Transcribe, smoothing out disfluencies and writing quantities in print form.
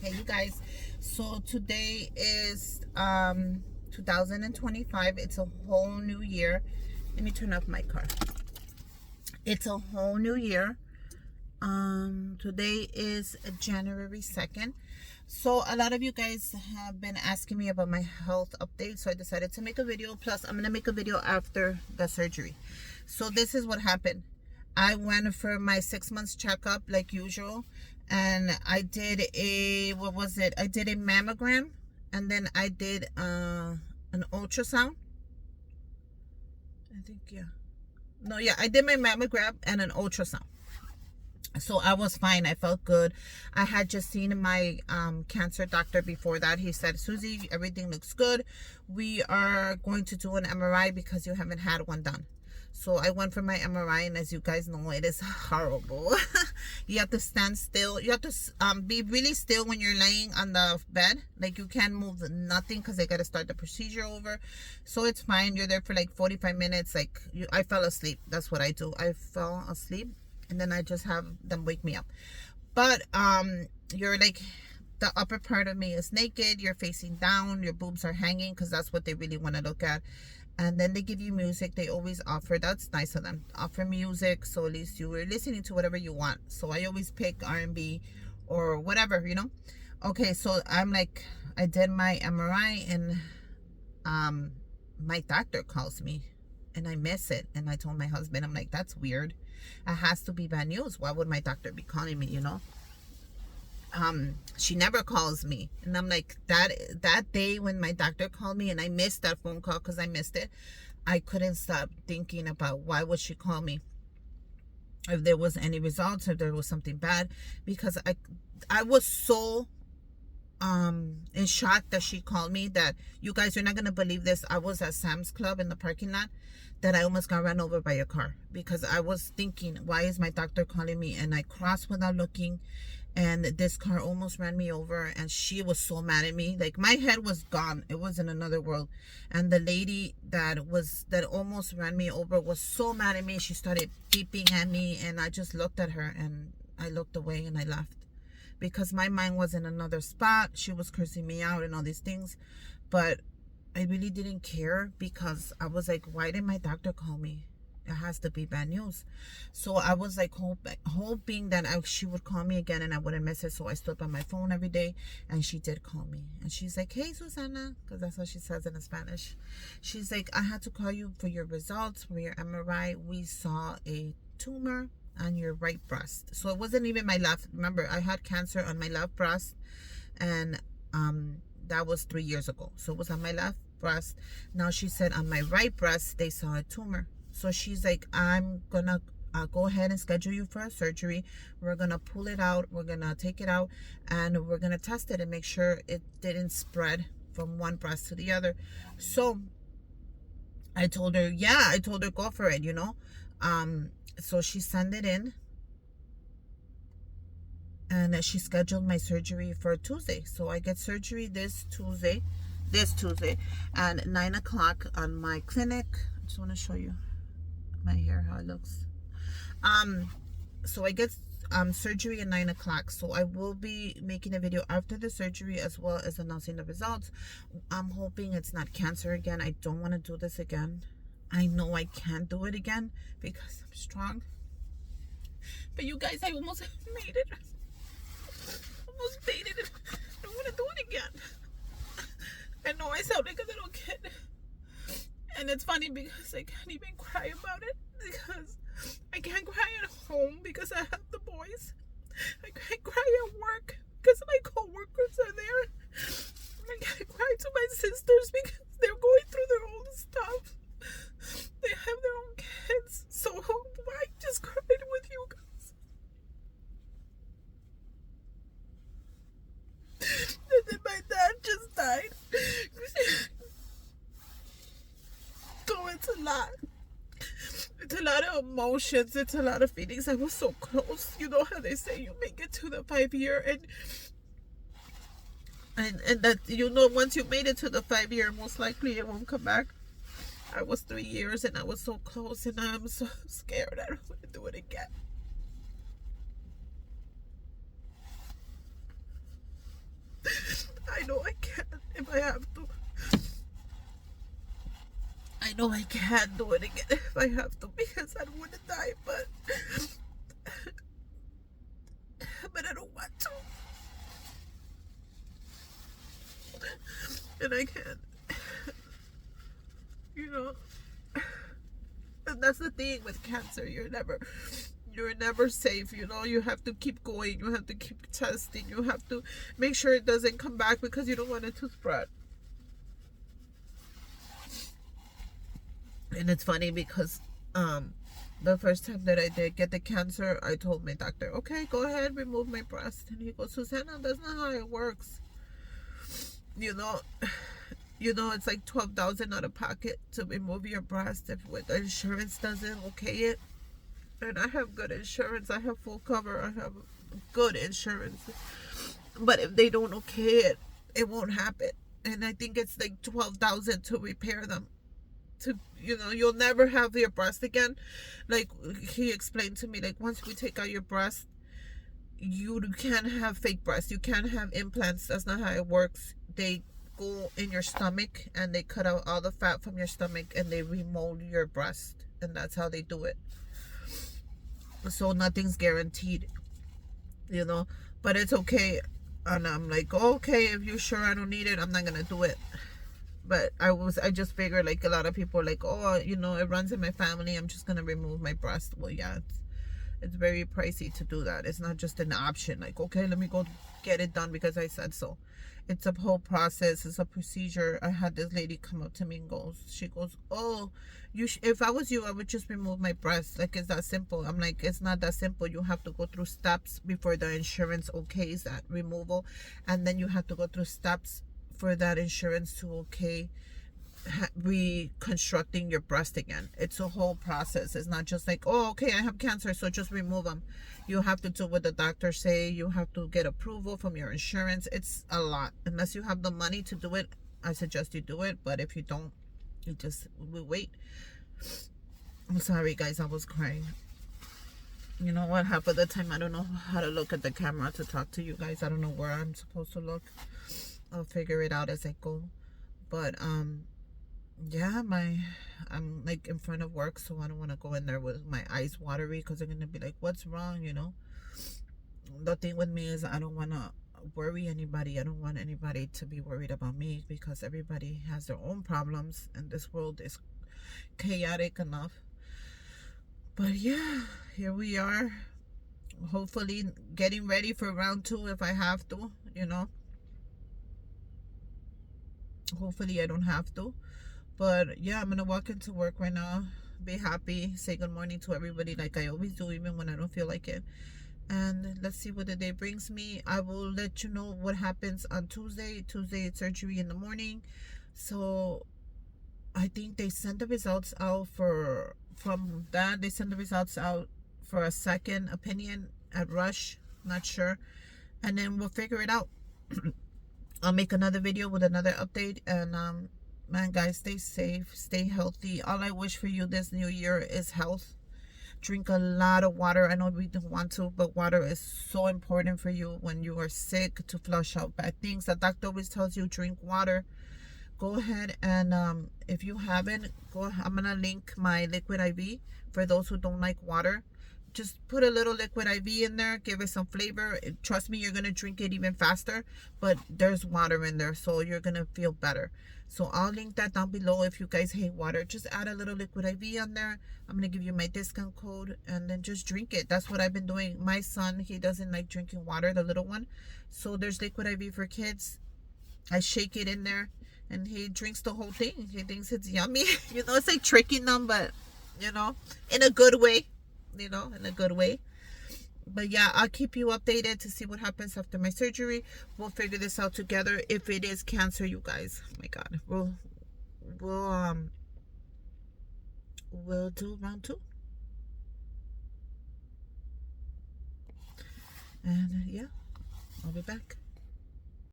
Hey you guys, so today is 2025. It's a whole new year. Let me turn off my car. It's a whole new year. Today is January 2nd. So a lot of you guys have been asking me about my health update, so I decided to make a video. Plus I'm gonna make a video after the surgery. So this is what happened. I went for my 6 months checkup like usual, and I did a, what was it? I did a mammogram, and then I did an ultrasound. I think, yeah. No, yeah, I did my mammogram and an ultrasound. So I was fine. I felt good. I had just seen my cancer doctor before that. He said, Susie, everything looks good. We are going to do an MRI because you haven't had one done. So I went for my MRI, and as you guys know, it is horrible. You have to stand still. You have to be really still when you're laying on the bed. Like, you can't move nothing because they got to start the procedure over. So it's fine. You're there for like 45 minutes. Like, I fell asleep. That's what I do. I fell asleep, and then I just have them wake me up. But you're like, the upper part of me is naked. You're facing down. Your boobs are hanging because that's what they really want to look at. And then they give you music. They always offer, that's nice of them, offer music, so at least you were listening to whatever you want. So I always pick R&B or whatever, you know. Okay, so I'm like, I did my MRI, and my doctor calls me, and I miss it. And I told my husband, I'm like, that's weird. It has to be bad news. Why would my doctor be calling me, you know? She never calls me. And I'm like, that day when my doctor called me and I missed that phone call because I missed it, I couldn't stop thinking about why would she call me, if there was any results, if there was something bad, because I was so in shock that she called me, that you guys are not gonna believe this. I was at Sam's Club in the parking lot, that I almost got run over by a car, because I was thinking, why is my doctor calling me? And I crossed without looking, and this car almost ran me over, and she was so mad at me. Like, my head was gone. It was in another world. And the lady that almost ran me over was so mad at me. She started beeping at me, and I just looked at her, and I looked away, and I left, because my mind was in another spot. She was cursing me out and all these things, but I really didn't care, because I was like, why did my doctor call me? It has to be bad news. So I was like hoping that she would call me again and I wouldn't miss it. So I stood by my phone every day, and she did call me, and she's like, hey Susana, because that's what she says in Spanish. She's like, I had to call you for your results for your MRI. We saw a tumor on your right breast. So it wasn't even my left. Remember, I had cancer on my left breast, and that was 3 years ago. So it was on my left breast. Now she said on my right breast they saw a tumor. So she's like, I'm gonna go ahead and schedule you for a surgery. We're gonna pull it out, we're gonna take it out, and we're gonna test it and make sure it didn't spread from one breast to the other. So I told her, yeah, I told her, go for it, you know. So she sent it in, and she scheduled my surgery for Tuesday. So I get surgery this Tuesday at 9 o'clock on my clinic. I just want to show you my hair, how it looks. So I get surgery at 9 o'clock. So I will be making a video after the surgery, as well as announcing the results. I'm hoping it's not cancer again. I don't want to do this again. I know I can't do it again because I'm strong. But you guys, I almost made it. Almost made it. I don't want to do it again. I know I sound like a little kid. And it's funny because I can't even cry about it, because I can't cry at home because I have the boys. I can't cry at work because my co-workers are there. I can't cry to my sisters because they're going through their own stuff. They have their own kids. So I just cried with you guys. And then my dad just died. So it's a lot. It's a lot of emotions. It's a lot of feelings. I was so close. You know how they say you make it to the 5-year, and that, you know, once you made it to the 5-year, most likely it won't come back. I was 3 years, and I was so close, and I'm so scared. I don't want to do it again. I have to. I know I can't do it again if I have to, because I don't want to die, but I don't want to. And I can't. You know. And that's the thing with cancer. You're never safe. You know, you have to keep going. You have to keep testing. You have to make sure it doesn't come back, because you don't want it to spread. And it's funny because the first time that I did get the cancer, I told my doctor, okay, go ahead, remove my breast. And he goes, Susanna, that's not how it works. You know, it's like $12,000 out of pocket to remove your breast if with the insurance doesn't okay it. And I have good insurance. I have full cover. I have good insurance. But if they don't okay it, it won't happen. And I think it's like $12,000 to repair them. To, you know, you'll never have your breast again. Like he explained to me, like once we take out your breast, you can't have fake breasts. You can't have implants. That's not how it works. They go in your stomach and they cut out all the fat from your stomach and they remold your breast, and that's how they do it. So nothing's guaranteed, you know, but it's okay. And I'm like, oh, okay, if you're sure I don't need it, I'm not gonna do it. But I just figured, like, a lot of people are like, oh, you know, it runs in my family, I'm just gonna remove my breast. Well, yeah, it's very pricey to do that. It's not just an option, like, okay, let me go get it done because I said so. It's a whole process. It's a procedure. I had this lady come up to me and she goes, oh, if I was you, I would just remove my breast. Like, it's that simple. I'm like, it's not that simple. You have to go through steps before the insurance okays that removal, and then you have to go through steps for that insurance to okay reconstructing your breast again. It's a whole process. It's not just like, oh, okay, I have cancer, so just remove them. You have to do what the doctors say. You have to get approval from your insurance. It's a lot. Unless you have the money to do it, I suggest you do it. But if you don't, we wait. I'm sorry, guys, I was crying. You know what, half of the time I don't know how to look at the camera to talk to you guys. I don't know where I'm supposed to look. I'll figure it out as I go. But yeah, I'm like in front of work, so I don't want to go in there with my eyes watery, because they're gonna be like, what's wrong, you know. The thing with me is I don't want to worry anybody. I don't want anybody to be worried about me, because everybody has their own problems and this world is chaotic enough. But yeah, here we are, hopefully getting ready for round 2 if I have to, you know. Hopefully I don't have to. But yeah, I'm gonna walk into work right now, be happy, say good morning to everybody like I always do, even when I don't feel like it. And let's see what the day brings me. I will let you know what happens on Tuesday. Tuesday is surgery in the morning. So I think they send the results out from that. They send the results out for a second opinion at Rush. Not sure. And then we'll figure it out. I'll make another video with another update. And man, guys, stay safe, stay healthy. All I wish for you this new year is health. Drink a lot of water. I know we don't want to, but water is so important for you when you are sick, to flush out bad things. The doctor always tells you drink water. Go ahead and if you haven't, I'm gonna link my Liquid IV for those who don't like water. Just put a little Liquid IV in there, give it some flavor. Trust me, you're gonna drink it even faster, but there's water in there, so you're gonna feel better. So I'll link that down below. If you guys hate water, just add a little Liquid IV on there. I'm gonna give you my discount code, and then just drink it. That's what I've been doing. My son, he doesn't like drinking water, the little one, so there's Liquid IV for kids. I shake it in there and he drinks the whole thing. He thinks it's yummy. You know, it's like tricking them, but you know, in a good way. You know, in a good way. But yeah, I'll keep you updated to see what happens after my surgery. We'll figure this out together. If it is cancer, you guys, oh my God, we'll do round 2. And yeah, I'll be back.